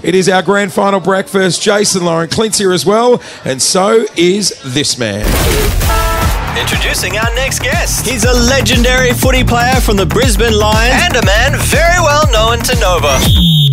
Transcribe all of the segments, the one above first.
It is our grand final breakfast. Jason, Lauren, Clint's here as well, and so is this man. Introducing our next guest. He's a legendary footy player from the Brisbane Lions and a man very well known to Nova.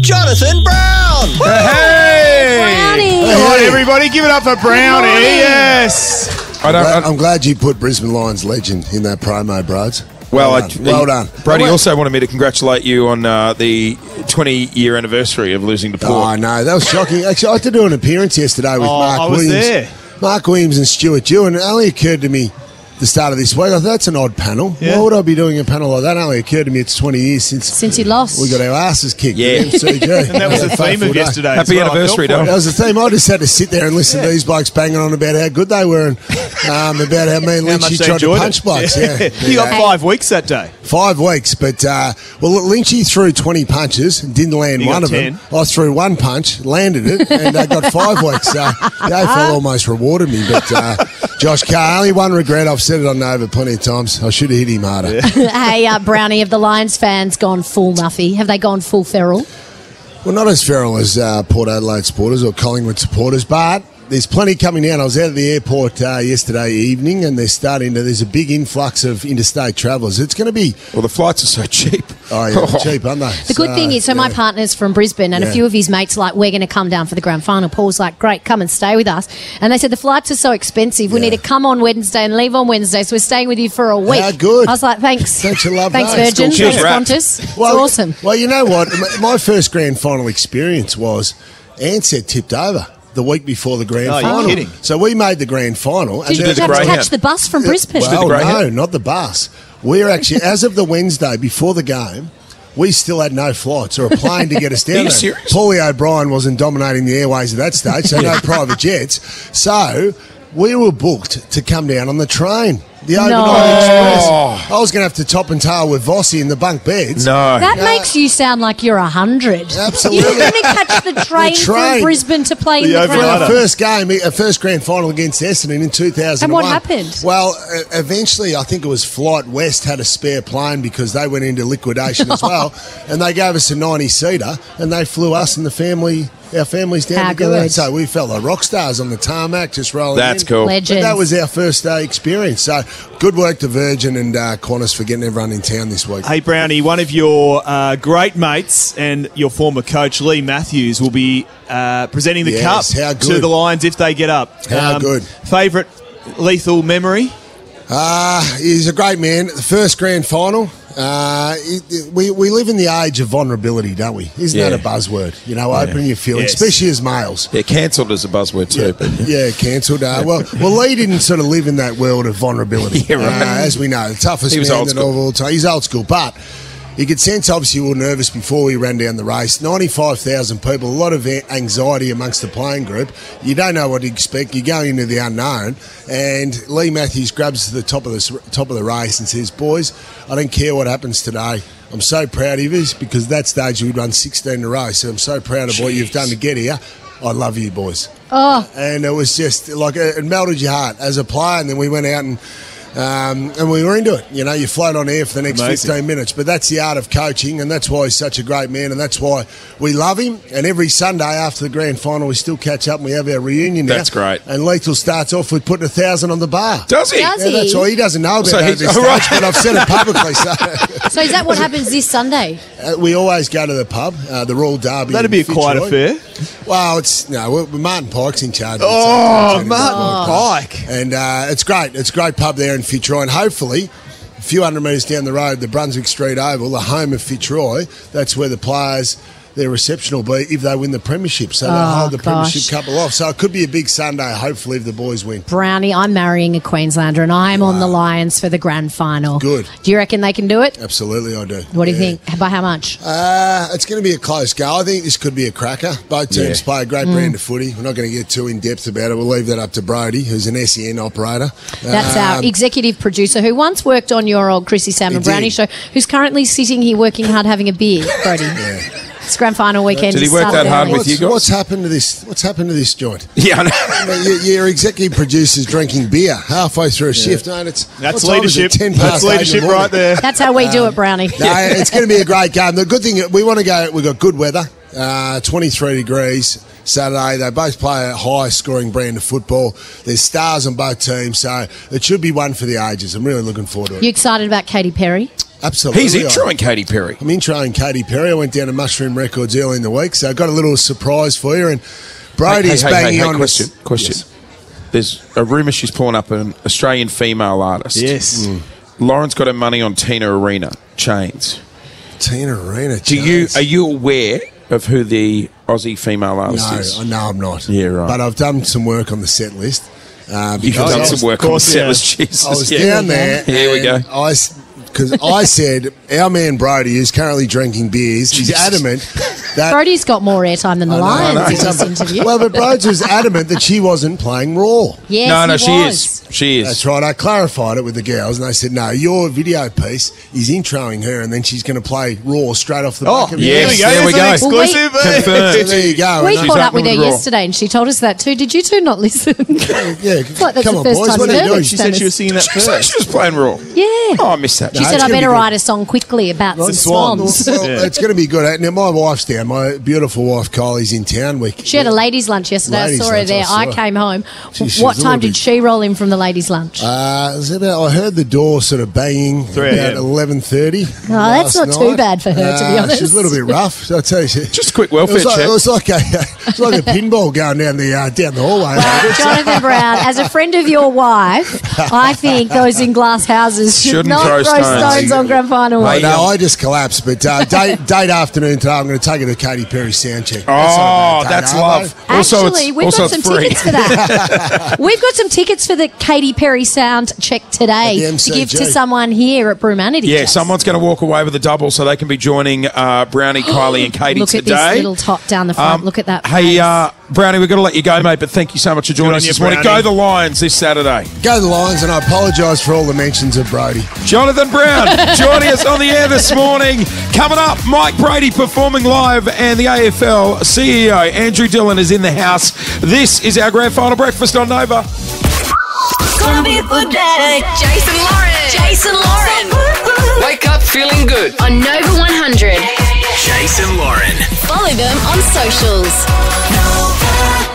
Jonathan Brown! Hey! Browny! Come on, everybody, give it up for Browny. Yes! I'm glad you put Brisbane Lions legend in that promo, Broads. Well done. Brody also wanted me to congratulate you on the 20-year anniversary of losing to Port. Oh, no, that was shocking. Actually, I had to do an appearance yesterday with Mark Williams. There. Mark Williams and Stuart Dew, and it only occurred to me the start of this week. I thought, that's an odd panel. Yeah. Why would I be doing a panel like that? It only occurred to me it's 20 years since you lost. We got our asses kicked. Yeah. With MCG. And that was the theme of yesterday. Happy anniversary, Dom. That was the theme. I just had to sit there and listen to these blokes banging on about how good they were and about how me and Lynchy tried to punch blokes. Yeah. You got 5 weeks that day. 5 weeks, but Lynchy threw 20 punches and didn't land one of them. I threw one punch, landed it, and I got 5 weeks. So the AFL almost rewarded me. But Josh Carr, only one regret. I've said it on Nova plenty of times. I should have hit him harder. Hey, Brownie, have the Lions fans gone full Nuffy? Have they gone full feral? Well, not as feral as Port Adelaide supporters or Collingwood supporters, but there's plenty coming down. I was out at the airport yesterday evening, and there's a big influx of interstate travellers. It's going to be... Well, the flights are so cheap. Oh, yeah, cheap, aren't they? The good thing is, my partner's from Brisbane, and a few of his mates are like, we're going to come down for the grand final. Paul's like, great, come and stay with us. And they said, the flights are so expensive. We need to come on Wednesday and leave on Wednesday, so we're staying with you for a week. How good. I was like, thanks. Don't you love Thanks, that? Virgin. Cool. Thanks, Qantas. It's awesome. Well, you know what? My first grand final experience was Ansett tipped over the week before the grand final. You're kidding. So we made the grand final. Did you have to catch the bus from Brisbane? Well, no, not the bus. We're actually, as of the Wednesday before the game, we still had no flights or a plane to get us down Are you there. serious? Paulie O'Brien wasn't dominating the airways at that stage, so no private jets. So we were booked to come down on the train. The overnight express. I was going to have to top and tail with Vossi in the bunk beds. No. That makes you sound like you're 100. Absolutely. You're going to catch the train from Brisbane to play in the For our grand. first game, our first grand final against Essendon in 2001. And what happened? Well, eventually, I think it was Flight West had a spare plane because they went into liquidation as well, and they gave us a 90-seater, and they flew us and our families down together. So we felt like rock stars on the tarmac, just rolling That's in. cool. Legends. But that was our first experience. So good work to Virgin and Qantas for getting everyone in town this week. Hey, Brownie, one of your great mates and your former coach, Lee Matthews, will be presenting the cup to the Lions if they get up. How good. Favourite lethal memory? He's a great man. The first grand final. We live in the age of vulnerability, don't we? Isn't that a buzzword? You know, opening your feelings, especially as males. Yeah, cancelled is a buzzword too. Cancelled. Well, Lee didn't sort of live in that world of vulnerability. Yeah, right. As we know, the toughest man of all time. He's old school, but you could sense, obviously, we were nervous before we ran down the race. 95,000 people, a lot of anxiety amongst the playing group. You don't know what to expect. You're going into the unknown. And Lee Matthews grabs to the top of the race and says, boys, I don't care what happens today. I'm so proud of you because at that stage we'd run 16 in a row. So I'm so proud of what you've done to get here. I love you, boys. Oh. And it was just like it melted your heart as a player. And then we went out and we were into it. You know, you float on air for the next 15 minutes. But that's the art of coaching, and that's why he's such a great man, and that's why we love him. And every Sunday after the grand final, we still catch up and we have our reunion now. That's great. And Lethal starts off with putting 1,000 on the bar. Does he? Does he? That's all. He doesn't know about that at this stage, but I've said it publicly. So is that what happens this Sunday? We always go to the pub, the Royal Derby. That'd be a quiet affair. Well, Martin Pike's in charge. Martin Pike. And it's great. It's a great pub there in Fitzroy. And hopefully, a few hundred metres down the road, the Brunswick Street Oval, the home of Fitzroy, that's where the players, their reception will be if they win the premiership. So they'll hold the premiership couple off. So it could be a big Sunday, hopefully, if the boys win. Brownie, I'm marrying a Queenslander and I'm on the Lions for the grand final. Good. Do you reckon they can do it? Absolutely, I do. What do you think? By how much? It's going to be a close go. I think this could be a cracker. Both teams play a great brand of footy. We're not going to get too in-depth about it. We'll leave that up to Brody, who's an SEN operator. That's our executive producer who once worked on your old Chrissy Sam and Brownie show, who's currently sitting here working hard having a beer, Brody. It's grand final weekend. Did he work that hard with you guys? What's happened to this joint? Yeah, I know. Your executive producer's drinking beer halfway through a shift. No, that's leadership. That's leadership right there. That's how we do it, Brownie. No, it's going to be a great game. The good thing, we want to go, we've got good weather. 23 degrees Saturday. They both play a high-scoring brand of football. There's stars on both teams, so it should be one for the ages. I'm really looking forward to it. You excited about Katy Perry? Absolutely. He's introing Katy Perry. I'm introing Katy Perry. I went down to Mushroom Records early in the week, so I got a little surprise for you. And Brody's banging on. Question. Yes. There's a rumour she's pulling up an Australian female artist. Yes. Lauren's got her money on Tina Arena chains. Tina Arena chains. Are you aware of who the Aussie female artist is? No, I'm not. Yeah, right. But I've done some work on the set list. You've done some work on the set list, Jesus. I was down there. Here we go. Because I said our man Brody, who's currently drinking beers, he's adamant that Brody's got more airtime than the Lions in this interview. Well, but Brody was adamant that she wasn't playing Raw. Yes, she is. She is. That's right. I clarified it with the girls, and they said, "No, your video piece is introing her, and then she's going to play Raw straight off the back of it." Yes, there we go. Exclusive. So there you go. We caught up with her yesterday, and she told us that too. Did you two not listen? Yeah, that's come the on, first boys. time What are you doing? She said she was singing that She said first. she was playing Raw. Yeah. Oh, I missed that. She said, I better write a song quickly about some swans. Well, it's going to be good. Now, my wife's down. My beautiful wife, Kylie's in town. She had a ladies' lunch yesterday. I saw her there. I came home. She What time did she roll in from the ladies' lunch? I heard the door sort of banging about 11:30. Oh, that's not too bad for her, to be honest. She's a little bit rough. So I tell you, Just a quick welfare check. It was like a pinball going down the hallway. Well, Jonathan Brown, as a friend of your wife, I think those in glass houses should not throw stones on grand final. No, I just collapsed. But date afternoon today, I'm going to take her to Katy Perry's sound check. That's love. Actually, we've got some tickets for that. We've got some tickets for the Katy Perry sound check today to give to someone here at Brewmanity. Yeah, someone's going to walk away with a double so they can be joining Browny, Kylie and Katy today. Look at this little top down the front. Look at that. Hey, Browny, we've got to let you go, mate, but thank you so much for joining us this morning. Go the Lions this Saturday. Go the Lions, and I apologise for all the mentions of Brody. Jonathan Brown joining us on the air this morning. Coming up, Mike Brady performing live, and the AFL CEO, Andrew Dillon, is in the house. This is our grand final breakfast on Nova. Gonna be a good day. Jason Lauren. Wake up feeling good. On Nova 100. Jason Lauren. Follow them on socials. Nova.